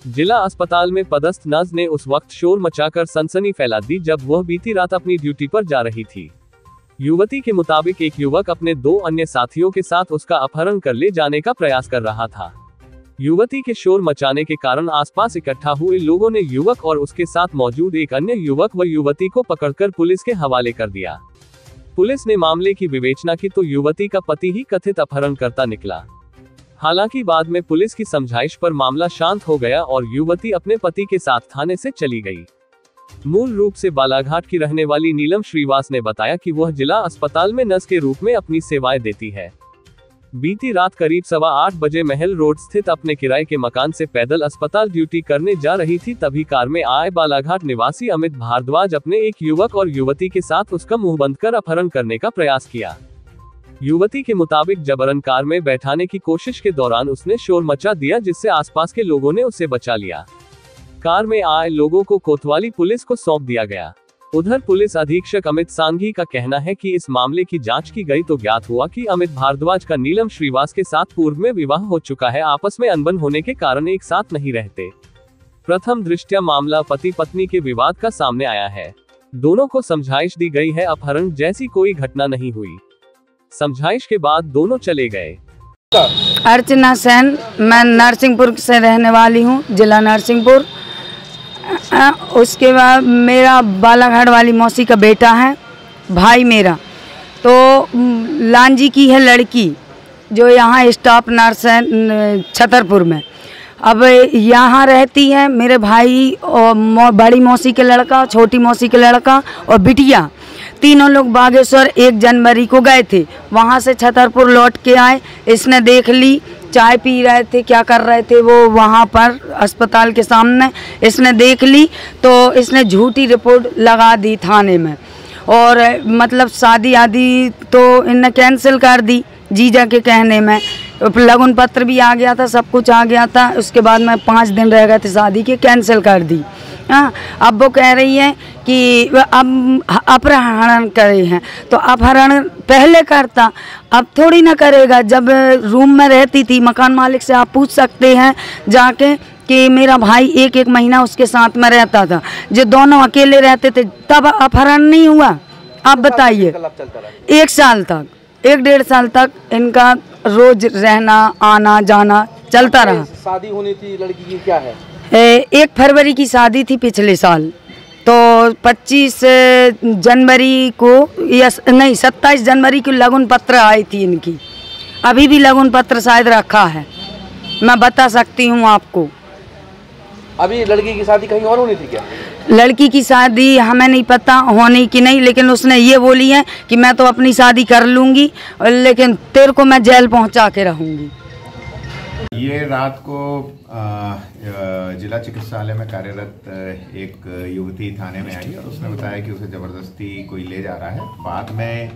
जिला अस्पताल में पदस्थ नर्स ने उस वक्त शोर मचाकर सनसनी फैला दी जब वह बीती रात अपनी ड्यूटी पर जा रही थी। युवती के मुताबिक एक युवक अपने 2 अन्य साथियों के साथ उसका अपहरण कर ले जाने का प्रयास कर रहा था। युवती के शोर मचाने के कारण आसपास इकट्ठा हुए लोगों ने युवक और उसके साथ मौजूद एक अन्य युवक व युवती को पकड़कर पुलिस के हवाले कर दिया। पुलिस ने मामले की विवेचना की तो युवती का पति ही कथित अपहरणकर्ता निकला। हालांकि बाद में पुलिस की समझाइश पर मामला शांत हो गया और युवती अपने पति के साथ थाने से चली गई। मूल रूप से बालाघाट की रहने वाली नीलम श्रीवास ने बताया कि वह जिला अस्पताल में नर्स के रूप में अपनी सेवाएं देती है। बीती रात करीब 8:15 बजे महल रोड स्थित अपने किराए के मकान से पैदल अस्पताल ड्यूटी करने जा रही थी, तभी कार में आए बालाघाट निवासी अमित भारद्वाज अपने एक युवक और युवती के साथ उसका मुंह बंद कर अपहरण करने का प्रयास किया। युवती के मुताबिक जबरन कार में बैठाने की कोशिश के दौरान उसने शोर मचा दिया, जिससे आसपास के लोगों ने उसे बचा लिया। कार में आए लोगों को कोतवाली पुलिस को सौंप दिया गया। उधर पुलिस अधीक्षक अमित सांघी का कहना है कि इस मामले की जांच की गई तो ज्ञात हुआ कि अमित भारद्वाज का नीलम श्रीवास के साथ पूर्व में विवाह हो चुका है। आपस में अनबन होने के कारण एक साथ नहीं रहते। प्रथम दृष्टया मामला पति पत्नी के विवाद का सामने आया है। दोनों को समझाइश दी गई है। अपहरण जैसी कोई घटना नहीं हुई। समझाइश के बाद दोनों चले गए। अर्चना सेन, मैं नरसिंहपुर से रहने वाली हूँ, जिला नरसिंहपुर। उसके बाद मेरा बालाघाट वाली मौसी का बेटा है, भाई मेरा। तो लांजी की है लड़की जो यहाँ स्टाफ नर्स है छतरपुर में। अब यहाँ रहती है मेरे भाई और बड़ी मौसी के लड़का, छोटी मौसी के लड़का और बिटिया। तीनों लोग बागेश्वर 1 जनवरी को गए थे। वहाँ से छतरपुर लौट के आए। इसने देख ली, चाय पी रहे थे, क्या कर रहे थे वो वहाँ पर अस्पताल के सामने। इसने देख ली तो इसने झूठी रिपोर्ट लगा दी थाने में, और मतलब शादी आदि तो इनने कैंसिल कर दी जीजा के कहने में। लगन पत्र भी आ गया था, सब कुछ आ गया था। उसके बाद में 5 दिन रह गए थे शादी के, कैंसिल कर दी। हाँ, अब वो कह रही है कि अब अपहरण करे हैं, तो अपहरण पहले करता, अब थोड़ी ना करेगा। जब रूम में रहती थी, मकान मालिक से आप पूछ सकते हैं जाके कि मेरा भाई 1 महीना उसके साथ में रहता था। जो दोनों अकेले रहते थे तब अपहरण नहीं हुआ। आप बताइए, 1 साल तक, 1-1.5 साल तक इनका रोज रहना आना जाना चलता रहा। शादी होनी थी लड़की की, क्या है? 1 फरवरी की शादी थी पिछले साल, तो 25 जनवरी को या नहीं 27 जनवरी को लगन पत्र आई थी इनकी। अभी भी लगन पत्र शायद रखा है, मैं बता सकती हूँ आपको। अभी लड़की की शादी कहीं और होनी थी क्या? लड़की की शादी हमें नहीं पता होनी कि नहीं, लेकिन उसने ये बोली है कि मैं तो अपनी शादी कर लूँगी, लेकिन तेरे को मैं जेल पहुँचा के रहूँगी। ये रात को जिला चिकित्सालय में कार्यरत एक युवती थाने में आई और उसने बताया कि उसे ज़बरदस्ती कोई ले जा रहा है। बाद में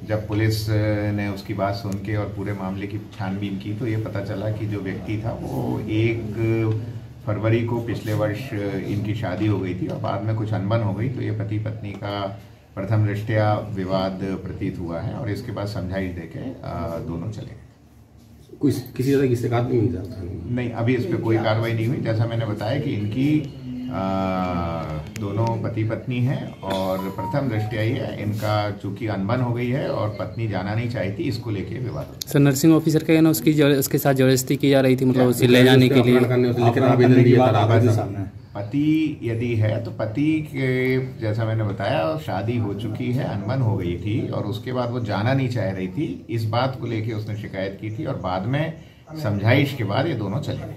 जब पुलिस ने उसकी बात सुन के और पूरे मामले की छानबीन की तो ये पता चला कि जो व्यक्ति था वो 1 फरवरी को पिछले वर्ष इनकी शादी हो गई थी और बाद में कुछ अनबन हो गई, तो ये पति पत्नी का प्रथम दृष्टया विवाद प्रतीत हुआ है और इसके बाद समझाइश देके दोनों चले गए। किसी तरह की शिकायत नहीं हुई? नहीं, अभी इस पर कोई कार्रवाई नहीं हुई। जैसा मैंने बताया कि इनकी दोनों पति पत्नी हैं और प्रथम दृष्टया ही है इनका चूंकि अनबन हो गई है और पत्नी जाना नहीं चाहती, इसको लेके विवाद होता है। सर, नर्सिंग ऑफिसर का उसके साथ जबरदस्ती की जा रही थी, मतलब उसे ले जाने के लिए। पति यदि है तो पति के जैसा मैंने बताया शादी हो चुकी है, अनबन हो गई थी और उसके बाद वो जाना नहीं चाह रही थी। इस बात को लेके उसने शिकायत की थी और बाद में समझाइश के बाद ये दोनों चले गए।